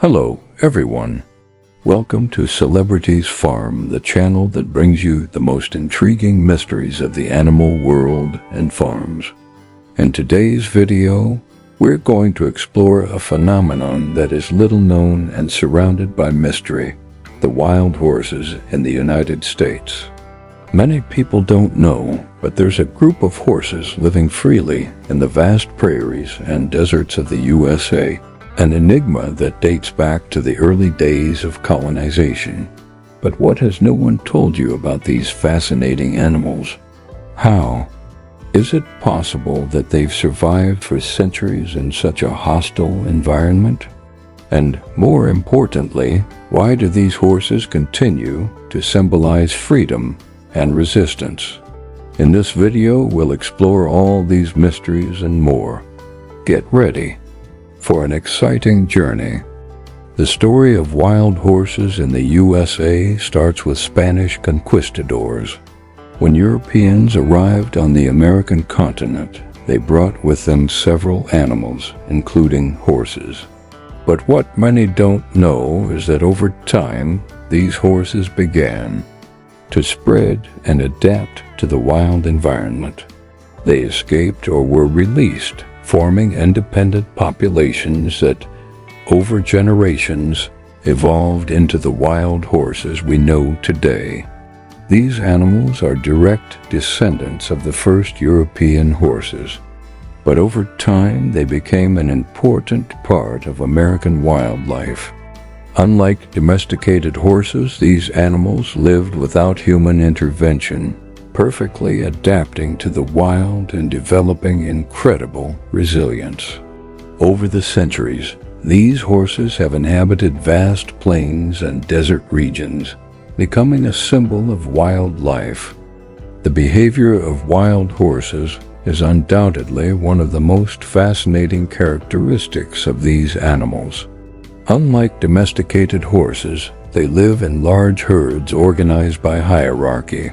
Hello, everyone. Welcome to Celebrities Farm, the channel that brings you the most intriguing mysteries of the animal world and farms. In today's video, we're going to explore a phenomenon that is little known and surrounded by mystery: the wild horses in the United States. Many people don't know, but there's a group of horses living freely in the vast prairies and deserts of the USA. An enigma that dates back to the early days of colonization. But what has no one told you about these fascinating animals? How? Is it possible that they've survived for centuries in such a hostile environment? And more importantly, why do these horses continue to symbolize freedom and resistance? In this video, we'll explore all these mysteries and more. Get ready for an exciting journey. The story of wild horses in the USA starts with Spanish conquistadors. When Europeans arrived on the American continent, they brought with them several animals, including horses. But what many don't know is that over time, these horses began to spread and adapt to the wild environment. They escaped or were released, forming independent populations that, over generations, evolved into the wild horses we know today. These animals are direct descendants of the first European horses, but over time they became an important part of American wildlife. Unlike domesticated horses, these animals lived without human intervention, perfectly adapting to the wild and developing incredible resilience. Over the centuries, these horses have inhabited vast plains and desert regions, becoming a symbol of wild life. The behavior of wild horses is undoubtedly one of the most fascinating characteristics of these animals. Unlike domesticated horses, they live in large herds organized by hierarchy.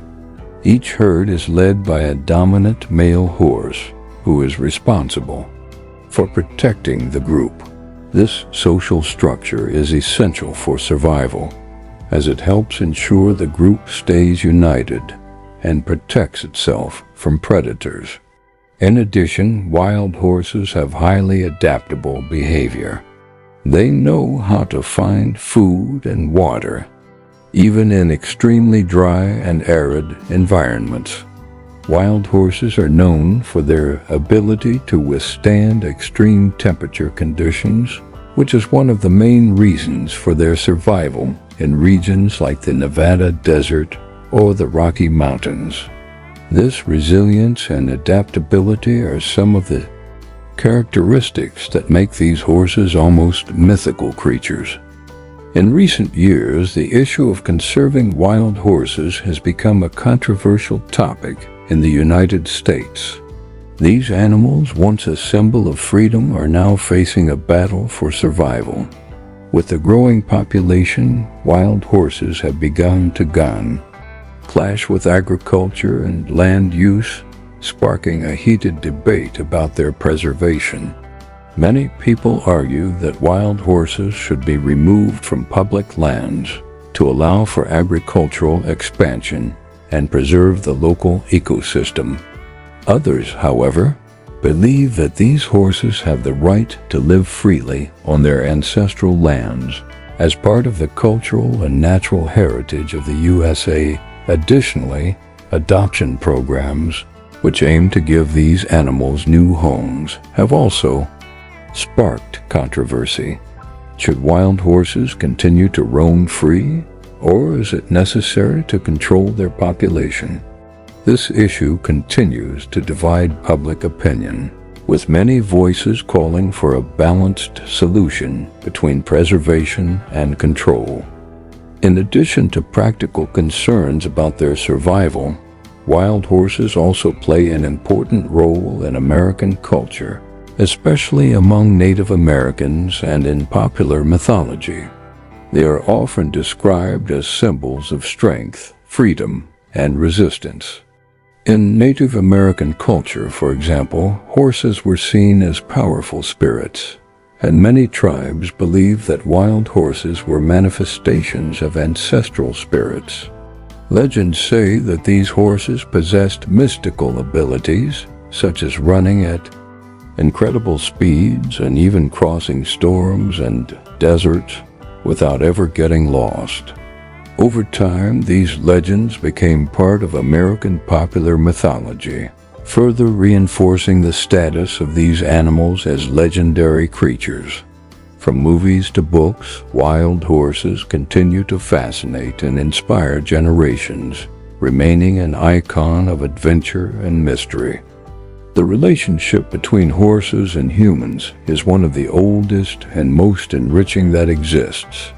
Each herd is led by a dominant male horse who is responsible for protecting the group. This social structure is essential for survival, as it helps ensure the group stays united and protects itself from predators. In addition, wild horses have highly adaptable behavior. They know how to find food and water, even in extremely dry and arid environments. Wild horses are known for their ability to withstand extreme temperature conditions, which is one of the main reasons for their survival in regions like the Nevada desert or the Rocky Mountains. This resilience and adaptability are some of the characteristics that make these horses almost mythical creatures. In recent years, the issue of conserving wild horses has become a controversial topic in the United States. These animals, once a symbol of freedom, are now facing a battle for survival. With the growing population, wild horses have begun to clash with agriculture and land use, sparking a heated debate about their preservation. Many people argue that wild horses should be removed from public lands to allow for agricultural expansion and preserve the local ecosystem. Others, however, believe that these horses have the right to live freely on their ancestral lands as part of the cultural and natural heritage of the USA. Additionally, adoption programs, which aim to give these animals new homes, have also sparked controversy. Should wild horses continue to roam free, or is it necessary to control their population? This issue continues to divide public opinion, with many voices calling for a balanced solution between preservation and control. In addition to practical concerns about their survival, wild horses also play an important role in American culture, especially among Native Americans and in popular mythology. They are often described as symbols of strength, freedom, and resistance. In Native American culture, for example, horses were seen as powerful spirits, and many tribes believe that wild horses were manifestations of ancestral spirits. Legends say that these horses possessed mystical abilities, such as running at incredible speeds and even crossing storms and deserts without ever getting lost. Over time, these legends became part of American popular mythology, further reinforcing the status of these animals as legendary creatures. From movies to books, wild horses continue to fascinate and inspire generations, remaining an icon of adventure and mystery. The relationship between horses and humans is one of the oldest and most enriching that exists.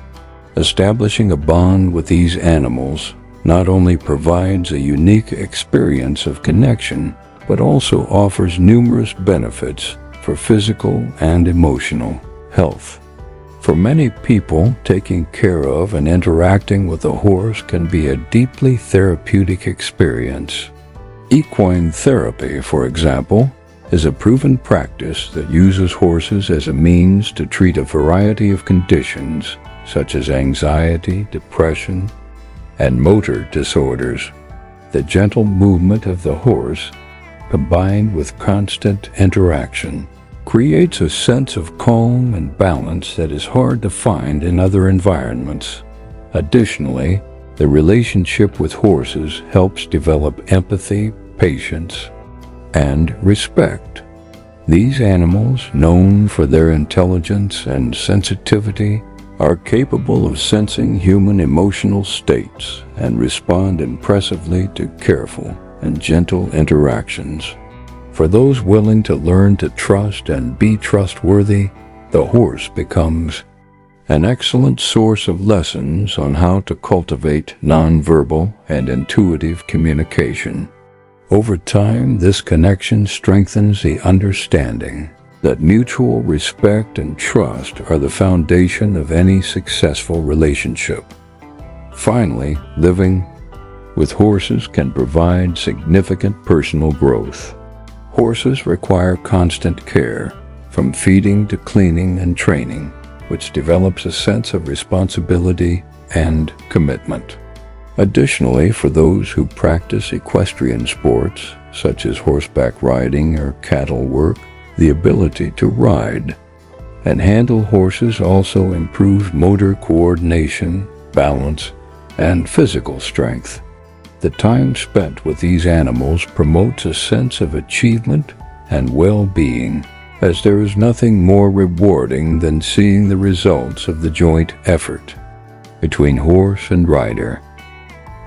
Establishing a bond with these animals not only provides a unique experience of connection, but also offers numerous benefits for physical and emotional health. For many people, taking care of and interacting with a horse can be a deeply therapeutic experience. Equine therapy, for example, is a proven practice that uses horses as a means to treat a variety of conditions such as anxiety, depression, and motor disorders. The gentle movement of the horse, combined with constant interaction, creates a sense of calm and balance that is hard to find in other environments. Additionally, the relationship with horses helps develop empathy, patience, and respect. These animals, known for their intelligence and sensitivity, are capable of sensing human emotional states and respond impressively to careful and gentle interactions. For those willing to learn to trust and be trustworthy, the horse becomes an excellent source of lessons on how to cultivate nonverbal and intuitive communication. Over time, this connection strengthens the understanding that mutual respect and trust are the foundation of any successful relationship. Finally, living with horses can provide significant personal growth. Horses require constant care, from feeding to cleaning and training, which develops a sense of responsibility and commitment. Additionally, for those who practice equestrian sports, such as horseback riding or cattle work, the ability to ride and handle horses also improves motor coordination, balance, and physical strength. The time spent with these animals promotes a sense of achievement and well-being, as there is nothing more rewarding than seeing the results of the joint effort between horse and rider.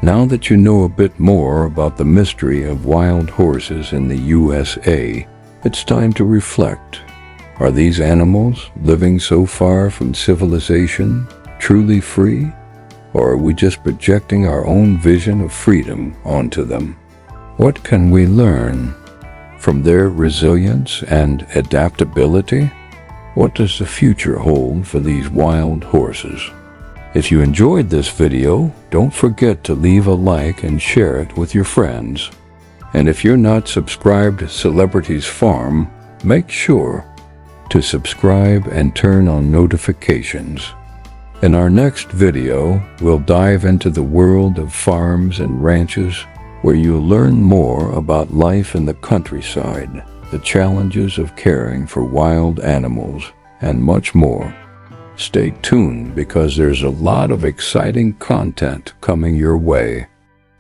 Now that you know a bit more about the mystery of wild horses in the USA, it's time to reflect. Are these animals, living so far from civilization, truly free? Or are we just projecting our own vision of freedom onto them? What can we learn from their resilience and adaptability? What does the future hold for these wild horses? If you enjoyed this video, don't forget to leave a like and share it with your friends. And if you're not subscribed to Celebrities Farm, make sure to subscribe and turn on notifications. In our next video, we'll dive into the world of farms and ranches, where you'll learn more about life in the countryside, the challenges of caring for wild animals, and much more. Stay tuned because there's a lot of exciting content coming your way.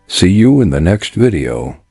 See you in the next video.